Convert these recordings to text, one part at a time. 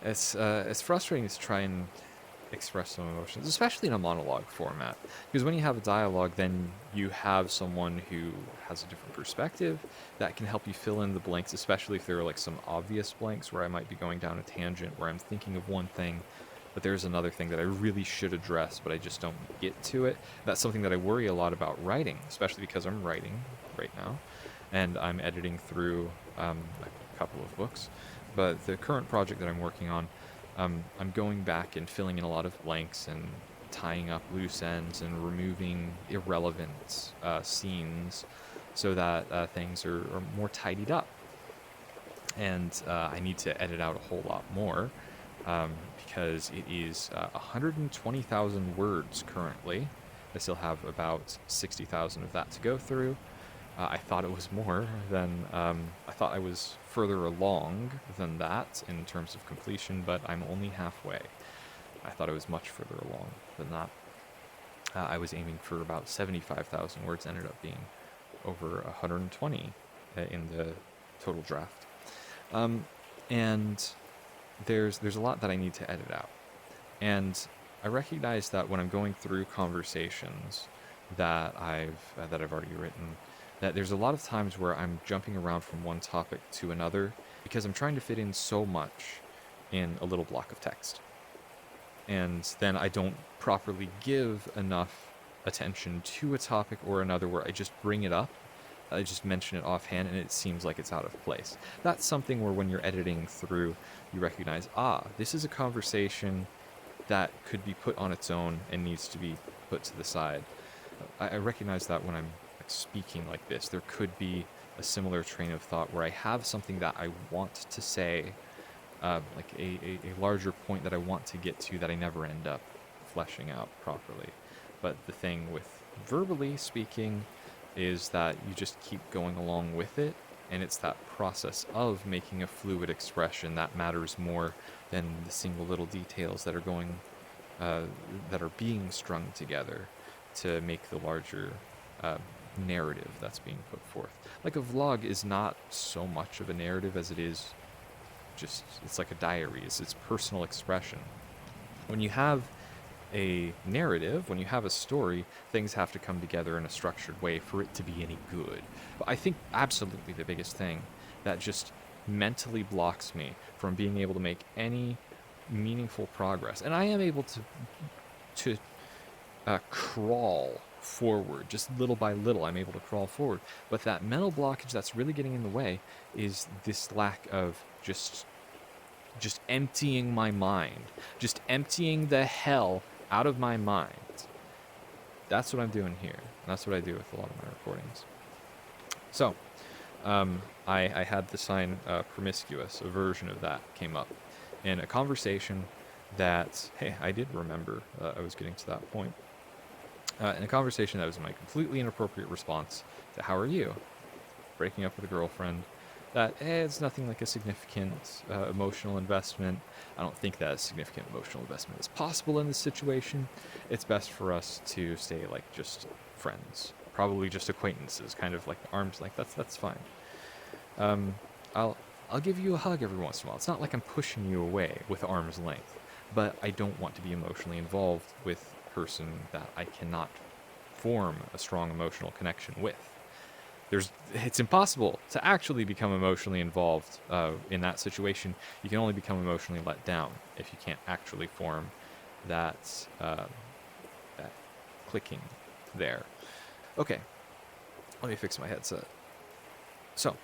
It's frustrating to try and express some emotions, especially in a monologue format. Because when you have a dialogue, then you have someone who has a different perspective that can help you fill in the blanks, especially if there are like some obvious blanks where I might be going down a tangent where I'm thinking of one thing, but there's another thing that I really should address, but I just don't get to it. That's something that I worry a lot about writing, especially because I'm writing right now and I'm editing through a couple of books. But the current project that I'm working on, I'm going back and filling in a lot of blanks and tying up loose ends and removing irrelevant scenes so that things are more tidied up. And I need to edit out a whole lot more because it is 120,000 words currently. I still have about 60,000 of that to go through. I thought it was more than I thought I was further along than that in terms of completion, but I'm only halfway. I thought I was much further along than that. I was aiming for about 75,000 words, ended up being over 120 in the total draft. And there's a lot that I need to edit out. And I recognize that when I'm going through conversations that I've already written, that there's a lot of times where I'm jumping around from one topic to another because I'm trying to fit in so much in a little block of text. And then I don't properly give enough attention to a topic or another where I just bring it up. I just mention it offhand and it seems like it's out of place. That's something where when you're editing through, you recognize, this is a conversation that could be put on its own and needs to be put to the side. I recognize that when I'm speaking like this, there could be a similar train of thought where I have something that I want to say, like a larger point that I want to get to that I never end up fleshing out properly. But the thing with verbally speaking is that you just keep going along with it, and it's that process of making a fluid expression that matters more than the single little details that are going that are being strung together to make the larger narrative that's being put forth. Like a vlog is not so much of a narrative as it is just, it's like a diary, it's personal expression. When you have a narrative, when you have a story, things have to come together in a structured way for it to be any good. But I think absolutely the biggest thing that just mentally blocks me from being able to make any meaningful progress, and I am able to crawl forward, just little by little I'm able to crawl forward, but that mental blockage that's really getting in the way is this lack of just emptying my mind, just emptying the hell out of my mind. That's what I'm doing here. That's what I do with a lot of my recordings. So I had the sign promiscuous, a version of that came up in a conversation that, hey, I did remember I was getting to that point. In a conversation that was my completely inappropriate response to how are you? Breaking up with a girlfriend. That, it's nothing like a significant emotional investment. I don't think that a significant emotional investment is possible in this situation. It's best for us to stay like just friends, probably just acquaintances, kind of like arms length. That's fine. I'll give you a hug every once in a while. It's not like I'm pushing you away with arm's length, but I don't want to be emotionally involved with a person that I cannot form a strong emotional connection with. It's impossible to actually become emotionally involved in that situation. You can only become emotionally let down if you can't actually form that clicking there. Okay, let me fix my headset. So,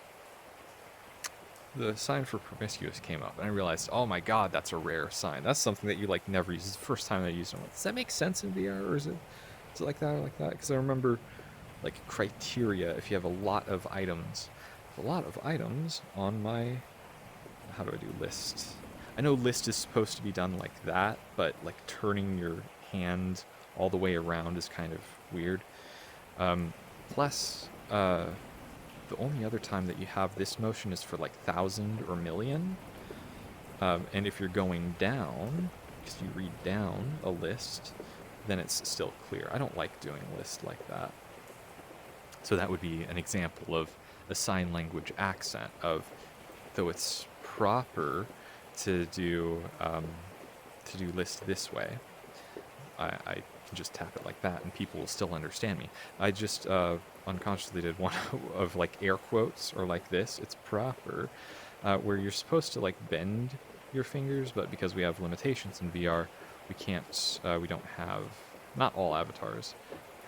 the sign for promiscuous came up, and I realized, oh my god, that's a rare sign. That's something that you like never use. It's the first time I used it. Does that make sense in VR, or is it like that or like that? Because I remember like criteria if you have a lot of items. A lot of items on my, how do I do list? I know list is supposed to be done like that, but like turning your hand all the way around is kind of weird. Plus, the only other time that you have this motion is for like 1,000 or million. And if you're going down, because you read down a list, then it's still clear. I don't like doing a list like that. So that would be an example of a sign language accent of, though it's proper to do list this way, I can just tap it like that, and people will still understand me. I just unconsciously did one of like air quotes or like this. It's proper, where you're supposed to like bend your fingers, but because we have limitations in VR, we can't. We don't have. Not all avatars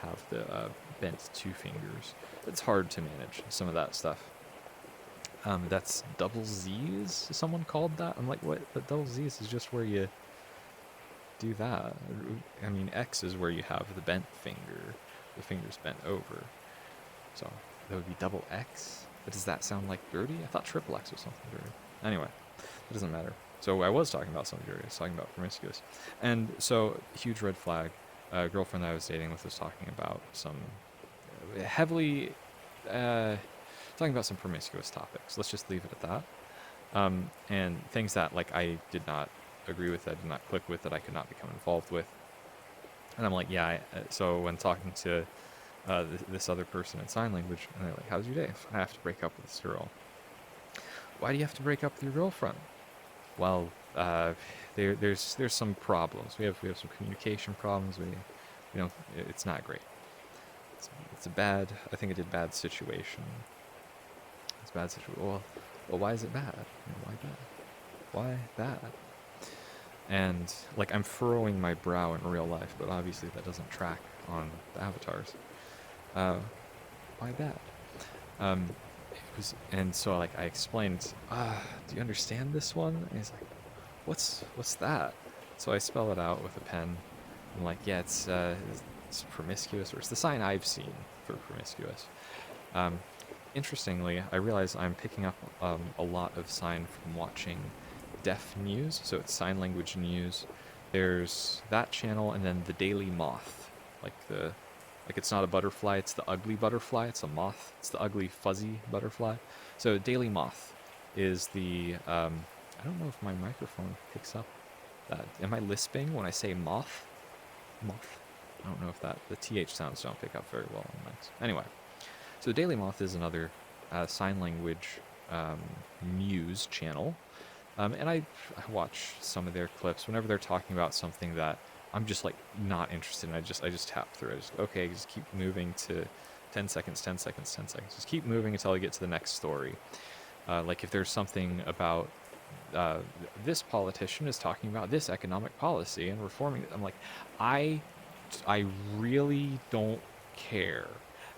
have the bent two fingers. It's hard to manage some of that stuff. That's double Z's. Someone called that. I'm like, what? But double Z's is just where you do that. I mean, X is where you have the bent finger. The finger's bent over. So that would be double X. But does that sound like dirty? I thought triple X was something dirty. Anyway, it doesn't matter. So I was talking about something dirty. I was talking about promiscuous. And so, huge red flag. A girlfriend that I was dating with was talking about some heavily, talking about some promiscuous topics. Let's just leave it at that. And things that like I did not agree with, that I did not click with, that I could not become involved with. And I'm like, yeah. So when talking to this other person in sign language, and they're like, how's your day? I have to break up with this girl. Why do you have to break up with your girlfriend? Well, there's some problems. We have some communication problems. We don't. It's not great. It's a bad. I think it did bad situation. It's a bad situation. Well, why is it bad? Why bad? Why bad? And like I'm furrowing my brow in real life, but obviously that doesn't track on the avatars. Why bad? And so like I explained, do you understand this one? And he's like, what's that? So I spell it out with a pen. I'm like, yeah, it's promiscuous, or it's the sign I've seen for promiscuous. Interestingly, I realize I'm picking up a lot of sign from watching deaf news, so it's sign language news. There's that channel, and then the Daily Moth, like it's not a butterfly, it's the ugly butterfly. It's a moth. It's the ugly fuzzy butterfly. So Daily Moth is the I don't know if my microphone picks up that. Am I lisping when I say moth? Moth. I don't know if the TH sounds don't pick up very well on mics. Anyway, so Daily Moth is another sign language news channel. And I watch some of their clips whenever they're talking about something that I'm just like not interested in. I just tap through it. Okay, just keep moving to 10 seconds, 10 seconds, 10 seconds. Just keep moving until I get to the next story. Like if there's something about this politician is talking about this economic policy and reforming it, I'm like, I really don't care.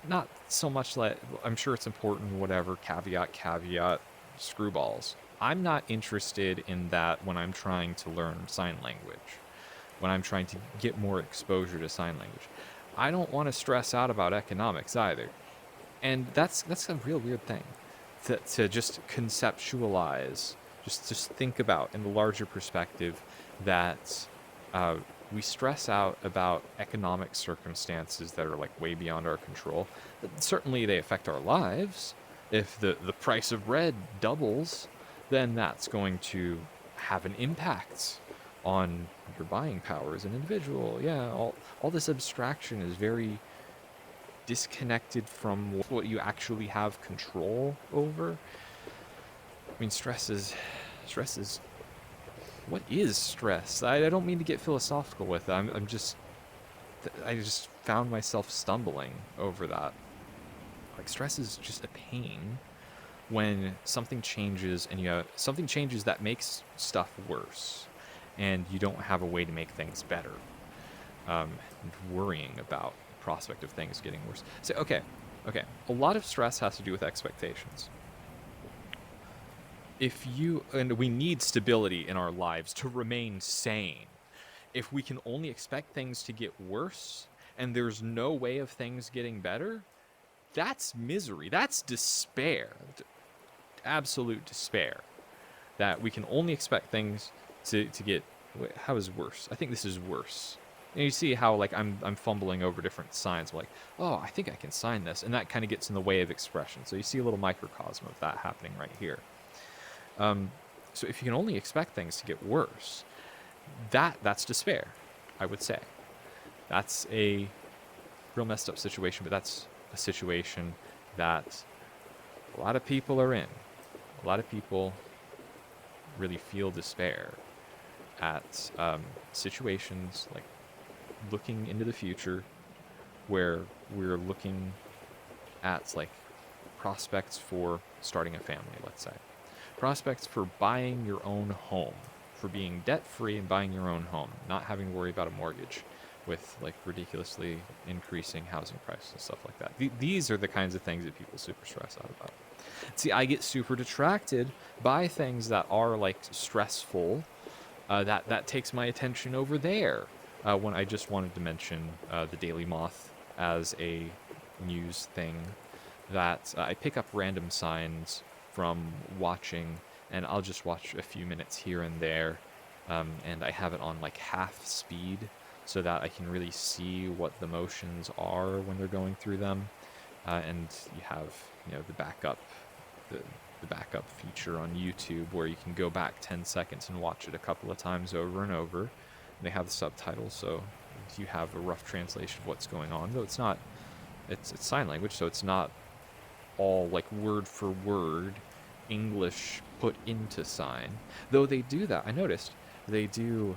Not so much that I'm sure it's important, whatever, caveat, screwballs. I'm not interested in that when I'm trying to learn sign language, when I'm trying to get more exposure to sign language. I don't want to stress out about economics either. And that's a real weird thing to just conceptualize, just think about in the larger perspective that we stress out about economic circumstances that are like way beyond our control. Certainly they affect our lives. If the price of bread doubles, then that's going to have an impact on your buying power as an individual. Yeah, all this abstraction is very disconnected from what you actually have control over. I mean, stress is what is stress? I don't mean to get philosophical with it. I just found myself stumbling over that. Like, stress is just a pain when something changes and something changes that makes stuff worse, and you don't have a way to make things better. And worrying about the prospect of things getting worse. So, okay. A lot of stress has to do with expectations. And we need stability in our lives to remain sane. If we can only expect things to get worse and there's no way of things getting better, that's misery. That's despair. Absolute despair. That we can only expect things to get... How is worse? I think this is worse. And you see how like I'm fumbling over different signs. I'm like, oh, I think I can sign this. And that kind of gets in the way of expression. So you see a little microcosm of that happening right here. So if you can only expect things to get worse, that's despair, I would say. That's a real messed up situation, but that's a situation that a lot of people are in. A lot of people really feel despair at situations like looking into the future where we're looking at like prospects for starting a family, let's say, prospects for buying your own home, for being debt free and buying your own home, not having to worry about a mortgage with like ridiculously increasing housing prices and stuff like that. These are the kinds of things that people super stress out about. See, I get super detracted by things that are like stressful. That takes my attention over there. When I just wanted to mention the Daily Moth as a news thing, that I pick up random signs from watching, and I'll just watch a few minutes here and there, and I have it on like half speed so that I can really see what the motions are when they're going through them. And you have, the backup, the, the backup feature on YouTube where you can go back 10 seconds and watch it a couple of times over and over. And they have the subtitles, so you have a rough translation of what's going on. Though it's sign language, so it's not all like word for word English put into sign. Though they do that, I noticed they do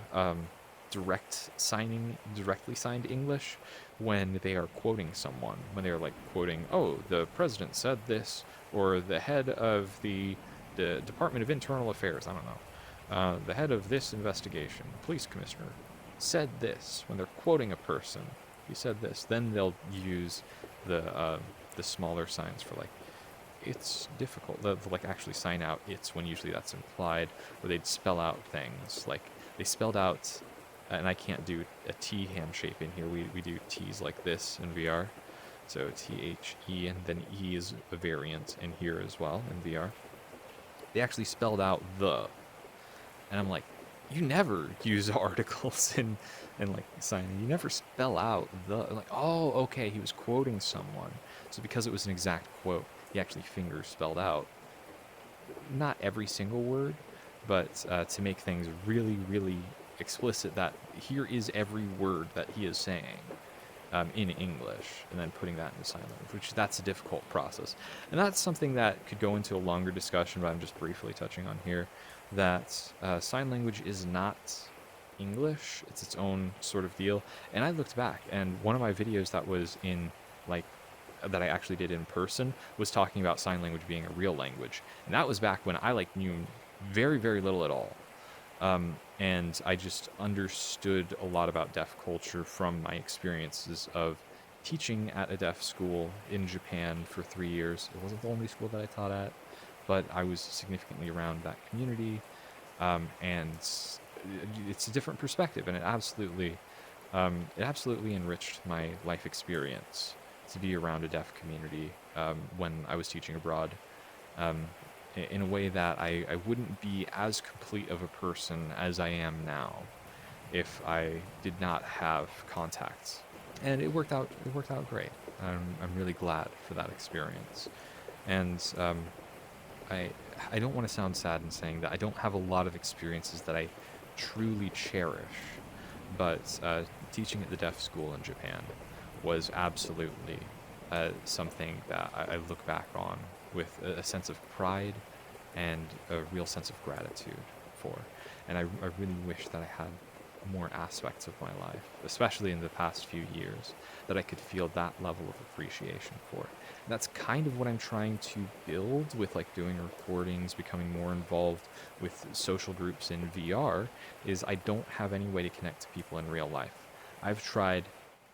directly signed English when they are quoting someone. When they're like quoting, "Oh, the president said this," or "the head of the Department of Internal Affairs," I don't know, "the head of this investigation, police commissioner, said this." When they're quoting a person, he said this. Then they'll use the smaller signs for like, it's difficult. They'll like actually sign out it's when usually that's implied, or they'd spell out things. Like they spelled out, and I can't do a T hand shape in here. We do T's like this in VR. So THE, and then E is a variant in here as well in VR. They actually spelled out the. And I'm like, you never use articles in like signing. You never spell out the. Like, oh, okay, he was quoting someone. So because it was an exact quote, he actually finger spelled out not every single word, but to make things really, really explicit that here is every word that he is saying in English, and then putting that into sign language, which that's a difficult process. And that's something that could go into a longer discussion, but I'm just briefly touching on here, that sign language is not English. It's its own sort of deal. And I looked back, and one of my videos that was in like that I actually did in person was talking about sign language being a real language, and that was back when I like knew very, very little at all. And I just understood a lot about deaf culture from my experiences of teaching at a deaf school in Japan for 3 years. It wasn't the only school that I taught at, but I was significantly around that community, and it's a different perspective, and it absolutely enriched my life experience to be around a deaf community when I was teaching abroad, in a way that I wouldn't be as complete of a person as I am now if I did not have contacts. And it worked out great. I'm really glad for that experience. And I don't want to sound sad in saying that I don't have a lot of experiences that I truly cherish, but teaching at the deaf school in Japan was absolutely something that I look back on with a sense of pride and a real sense of gratitude for. And I really wish that I had more aspects of my life, especially in the past few years, that I could feel that level of appreciation for. And that's kind of what I'm trying to build with like doing recordings, becoming more involved with social groups in VR, is I don't have any way to connect to people in real life. I've tried,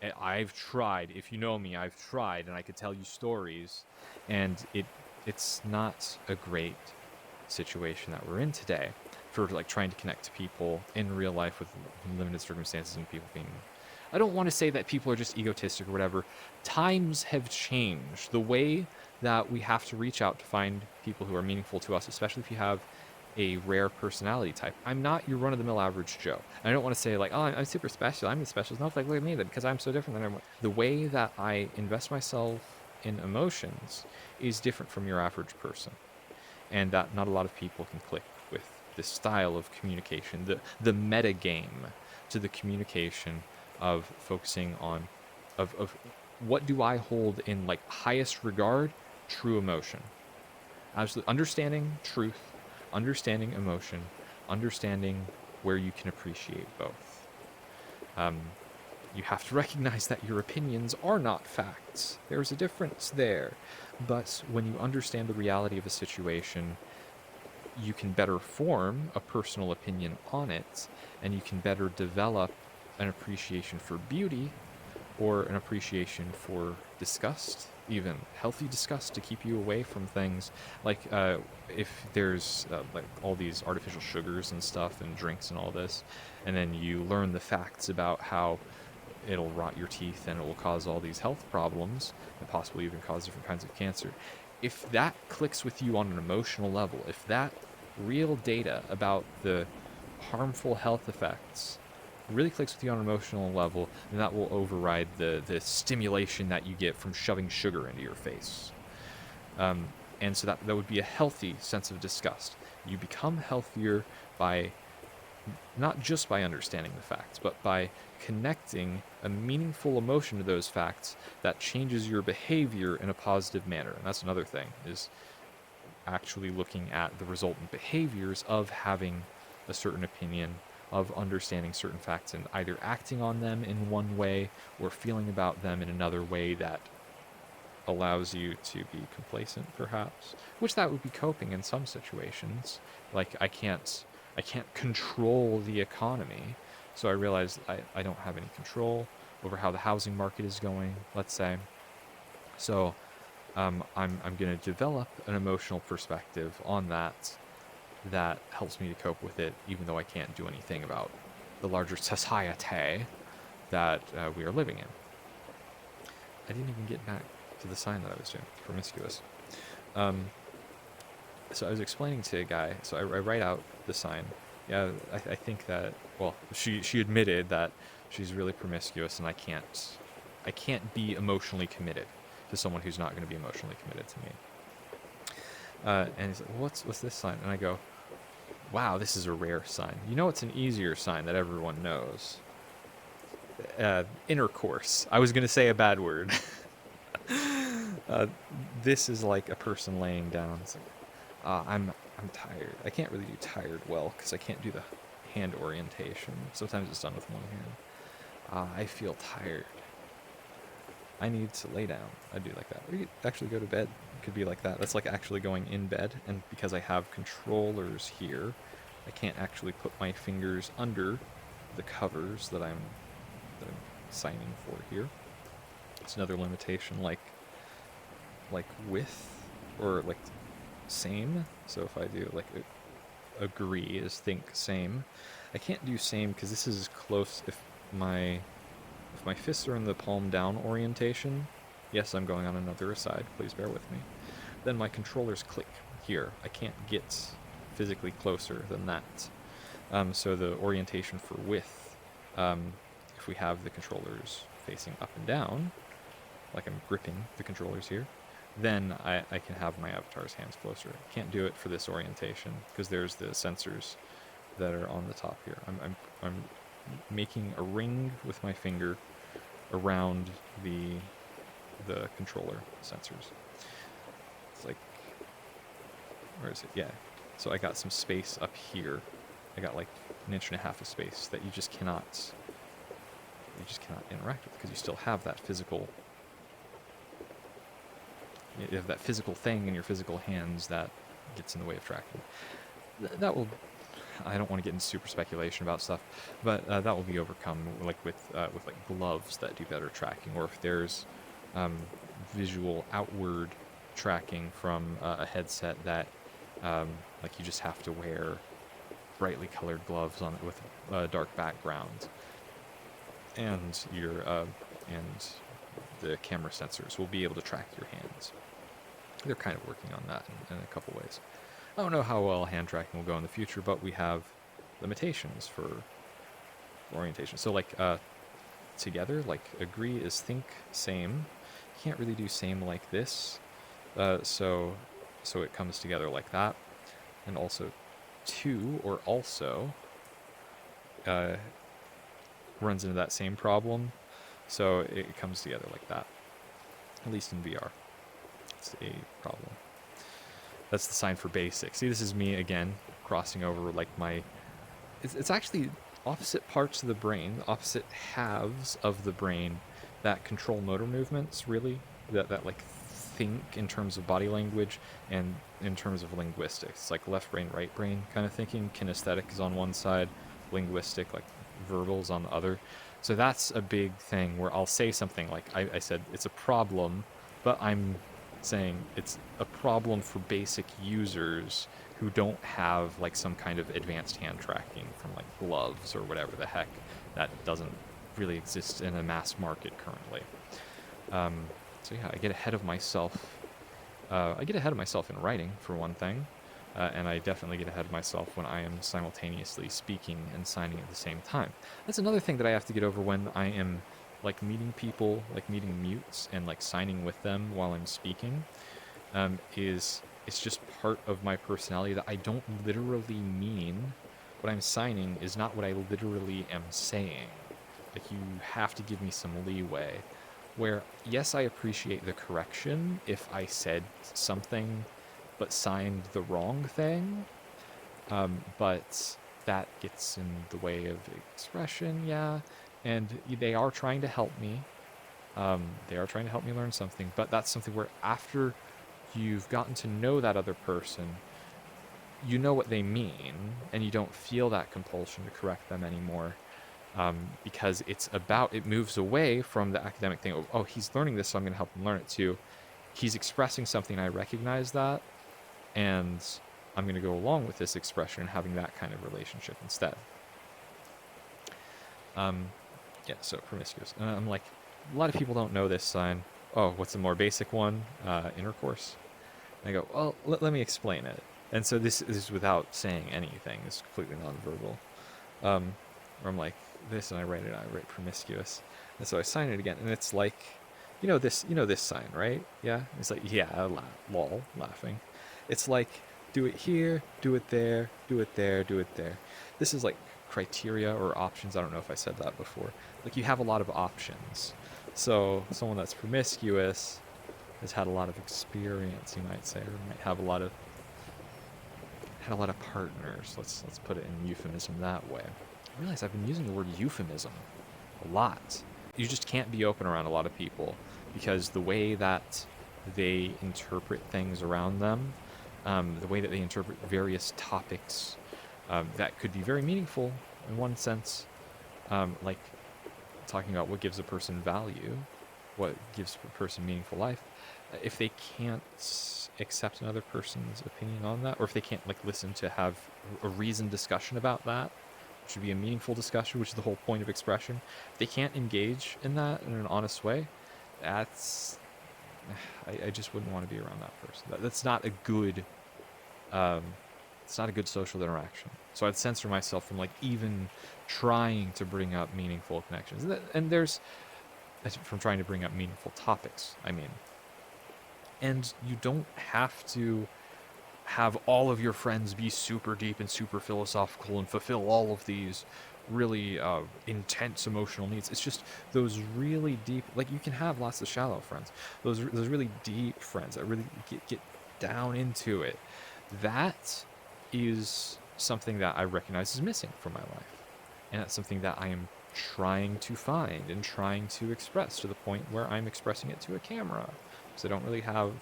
if you know me, I've tried, and I could tell you stories, and it's not a great situation that we're in today for like trying to connect to people in real life with limited circumstances, and people being, I don't want to say that people are just egotistic or whatever. Times have changed. The way that we have to reach out to find people who are meaningful to us, especially if you have a rare personality type. I'm not your run-of-the-mill average Joe. And I don't want to say like, oh, I'm super special. I'm the special. Not like look at me, because I'm so different than everyone. The way that I invest myself in emotions is different from your average person, and that not a lot of people can click with this style of communication, the meta game to the communication of focusing on of what do I hold in like highest regard? True emotion. Absolutely understanding truth, understanding emotion, understanding where you can appreciate both. Um, you have to recognize that your opinions are not facts. There's a difference there. But when you understand the reality of a situation, you can better form a personal opinion on it, and you can better develop an appreciation for beauty or an appreciation for disgust, even healthy disgust, to keep you away from things like if there's like all these artificial sugars and stuff and drinks and all this, and then you learn the facts about how it'll rot your teeth and it will cause all these health problems and possibly even cause different kinds of cancer. If that clicks with you on an emotional level, if that real data about the harmful health effects really clicks with you on an emotional level, then that will override the stimulation that you get from shoving sugar into your face. And so that would be a healthy sense of disgust. You become healthier by not just by understanding the facts, but by connecting a meaningful emotion to those facts that changes your behavior in a positive manner. And that's another thing, is actually looking at the resultant behaviors of having a certain opinion, of understanding certain facts and either acting on them in one way or feeling about them in another way that allows you to be complacent, perhaps, which that would be coping in some situations. Like I can't control the economy, so I realize I don't have any control over how the housing market is going, let's say. So I'm going to develop an emotional perspective on that helps me to cope with it, even though I can't do anything about the larger society that we are living in. I didn't even get back to the sign that I was doing, promiscuous. So I was explaining to a guy, so I write out the sign. Yeah, I think that, well, she admitted that she's really promiscuous, and I can't be emotionally committed to someone who's not going to be emotionally committed to me. And he's like, well, what's this sign? And I go, wow, this is a rare sign. You know, it's an easier sign that everyone knows. Intercourse. I was going to say a bad word. This is like a person laying down. It's like, I'm tired. I can't really do tired well because I can't do the hand orientation. Sometimes it's done with one hand. I feel tired. I need to lay down. I do like that. Or you could actually go to bed. It could be like that. That's like actually going in bed. And because I have controllers here, I can't actually put my fingers under the covers that I'm signing for here. It's another limitation, like with or like same. So if I do like agree is think same. I can't do same because this is as close. If my fists are in the palm down orientation, yes, I'm going on another side. Please bear with me. Then my controllers click here. I can't get physically closer than that. So the orientation for width, if we have the controllers facing up and down, like I'm gripping the controllers here, then I can have my avatar's hands closer. I can't do it for this orientation because there's the sensors that are on the top here. I'm making a ring with my finger around the controller sensors. It's like, where is it? Yeah. So I got some space up here. I got like 1.5 inches of space that you just cannot interact with because you still have that physical. You have that physical thing in your physical hands that gets in the way of tracking. That will. I don't want to get into super speculation about stuff, but that will be overcome like with like gloves that do better tracking, or if there's visual outward tracking from a headset that like you just have to wear brightly colored gloves on it with a dark background, and your and the camera sensors will be able to track your hands. They're kind of working on that in a couple ways. I don't know how well hand tracking will go in the future, but we have limitations for orientation. So like together, like agree is think same. You can't really do same like this. So it comes together like that. And also to or also runs into that same problem. So it comes together like that. At least in VR. It's a problem. That's the sign for basic. See, this is me again crossing over like my. It's actually opposite parts of the brain, opposite halves of the brain that control motor movements. Really, that like think in terms of body language and in terms of linguistics. It's like left brain, right brain kind of thinking. Kinesthetic is on one side, linguistic, like verbal, is on the other. So that's a big thing where I'll say something like I said, it's a problem, but I'm saying it's a problem for basic users who don't have like some kind of advanced hand tracking from like gloves or whatever the heck that doesn't really exist in a mass market currently. So yeah, I get ahead of myself. I get ahead of myself in writing, for one thing, and I definitely get ahead of myself when I am simultaneously speaking and signing at the same time. That's another thing that I have to get over when I am like meeting people, like meeting mutes and like signing with them while I'm speaking. Is it's just part of my personality that I don't literally mean what I'm signing is not what I literally am saying. Like, you have to give me some leeway. Where, yes, I appreciate the correction if I said something but signed the wrong thing, but that gets in the way of expression, yeah. And they are trying to help me. They are trying to help me learn something, but that's something where after you've gotten to know that other person, you know what they mean, and you don't feel that compulsion to correct them anymore. Because it moves away from the academic thing of, oh, he's learning this, so I'm going to help him learn it too. He's expressing something, I recognize that, and I'm going to go along with this expression and having that kind of relationship instead. Yeah, so promiscuous. I'm like, a lot of people don't know this sign. Oh, what's the more basic one? Intercourse. And I go, well, let me explain it. And so this is without saying anything. It's completely nonverbal. Where I'm like, this, and I write promiscuous. And so I sign it again, and it's like, this sign, right? Yeah? It's like, yeah, lol, laughing. It's like, do it here, do it there, do it there, do it there. This is like criteria or options. I don't know if I said that before. Like, you have a lot of options. So someone that's promiscuous has had a lot of experience, you might say, or might have had a lot of partners. Let's put it in euphemism that way. I realize I've been using the word euphemism a lot. You just can't be open around a lot of people because the way that they interpret things around them, the way that they interpret various topics that could be very meaningful in one sense, like talking about what gives a person value, what gives a person meaningful life, if they can't accept another person's opinion on that, or if they can't like listen to have a reasoned discussion about that, which would be a meaningful discussion, which is the whole point of expression, if they can't engage in that in an honest way, that's I just wouldn't want to be around that person. That's not a good it's not a good social interaction. So I'd censor myself from like even trying to bring up meaningful connections. And there's from trying to bring up meaningful topics, I mean. And you don't have to have all of your friends be super deep and super philosophical and fulfill all of these really intense emotional needs. It's just those really deep, like, you can have lots of shallow friends. Those really deep friends that really get down into it. That is something that I recognize is missing from my life. And that's something that I am trying to find and trying to express to the point where I'm expressing it to a camera. Because I don't really have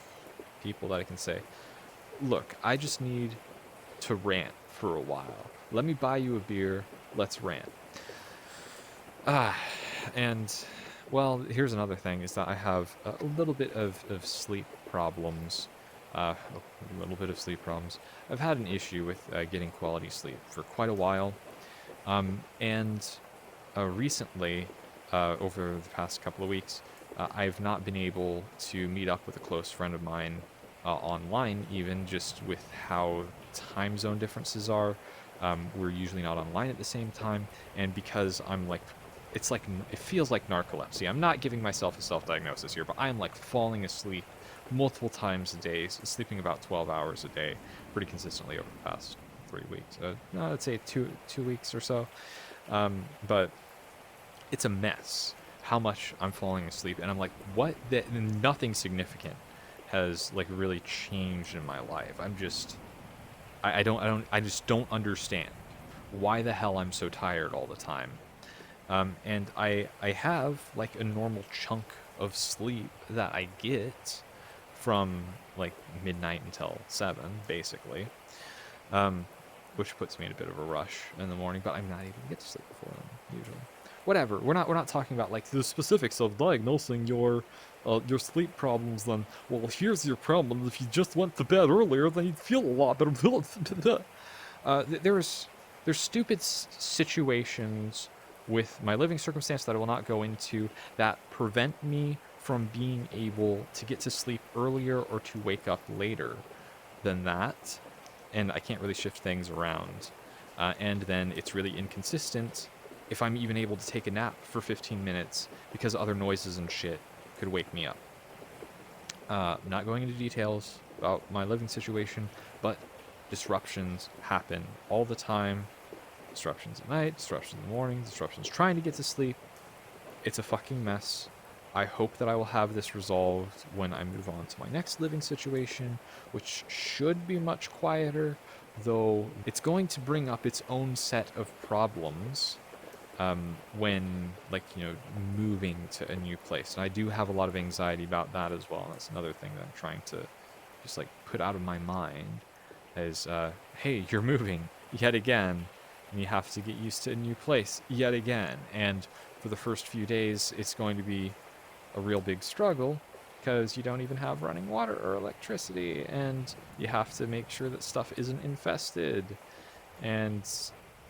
people that I can say, look, I just need to rant for a while. Let me buy you a beer. Let's rant. And, well, here's another thing, is that I have a little bit of sleep problems. A little bit of sleep problems. I've had an issue with getting quality sleep for quite a while. And recently, over the past couple of weeks, I've not been able to meet up with a close friend of mine online, even just with how time zone differences are. We're usually not online at the same time, and because I'm like, it feels like narcolepsy. I'm not giving myself a self-diagnosis here, but I'm like falling asleep multiple times a day, sleeping about 12 hours a day, pretty consistently over the past 3 weeks. No, I'd say two weeks or so. But it's a mess how much I'm falling asleep, and I'm like, what? Nothing significant. has like really changed in my life. I just don't understand why the hell I'm so tired all the time. And I have like a normal chunk of sleep that I get from like midnight until 7, basically, um, which puts me in a bit of a rush in the morning. But I'm not able to get to sleep before then usually. Whatever. We're not talking about like the specifics of diagnosing your sleep problems. Then, well, here's your problem. If you just went to bed earlier, then you'd feel a lot better. There's stupid situations with my living circumstance that I will not go into that prevent me from being able to get to sleep earlier or to wake up later than that, and I can't really shift things around. And then it's really inconsistent if I'm even able to take a nap for 15 minutes because other noises and shit could wake me up. Not going into details about my living situation, but disruptions happen all the time. Disruptions at night, disruptions in the morning, disruptions trying to get to sleep. It's a fucking mess. I hope that I will have this resolved when I move on to my next living situation, which should be much quieter, though it's going to bring up its own set of problems when, like, moving to a new place. And I do have a lot of anxiety about that as well. That's another thing that I'm trying to just, like, put out of my mind is, hey, you're moving yet again, and you have to get used to a new place yet again. And for the first few days, it's going to be a real big struggle because you don't even have running water or electricity, and you have to make sure that stuff isn't infested and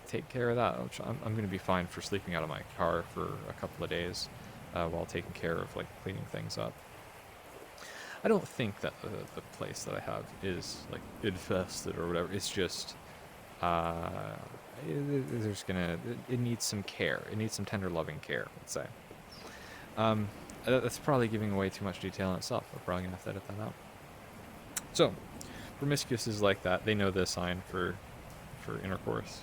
take care of that, which I'm going to be fine for sleeping out of my car for a couple of days while taking care of, like, cleaning things up. I don't think that the place that I have is, like, infested or whatever. It's just it needs some care. It needs some tender, loving care, let's say. That's probably giving away too much detail in itself. We're probably gonna have to edit that out. So, promiscuous is like that. They know the sign for intercourse,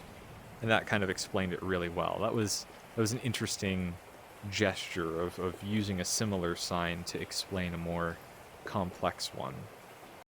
and that kind of explained it really well. That was an interesting gesture of using a similar sign to explain a more complex one.